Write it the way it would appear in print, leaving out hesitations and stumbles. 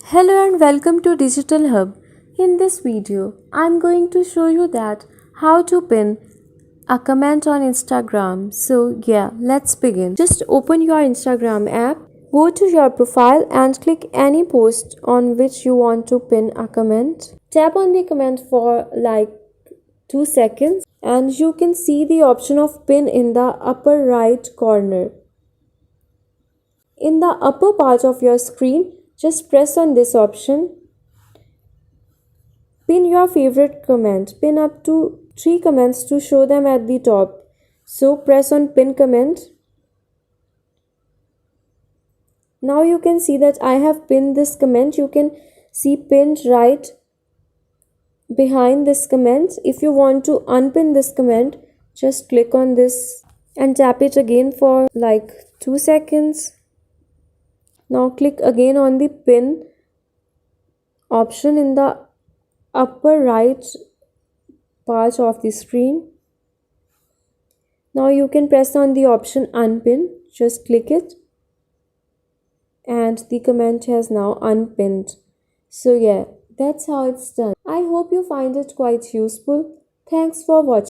Hello and welcome to Digital Hub. In this video, I'm going to show you that how to pin a comment on Instagram. So yeah, let's begin. Just open your Instagram app, go to your profile and click any post on which you want to pin a comment. Tap on the comment for like 2 seconds and you can see the option of pin in the upper right corner. In the upper part of your screen, just press on this option. Pin your favorite comment. Pin up to 3 comments to show them at the top. So press on pin comment. Now you can see that I have pinned this comment. You can see pinned right behind this comment. If you want to unpin this comment, just click on this and tap it again for like 2 seconds. Now click again on the pin option in the upper right part of the screen. Now you can press on the option unpin. Just click it and the comment has now unpinned. So yeah, that's how it's done. I hope you find it quite useful. Thanks for watching.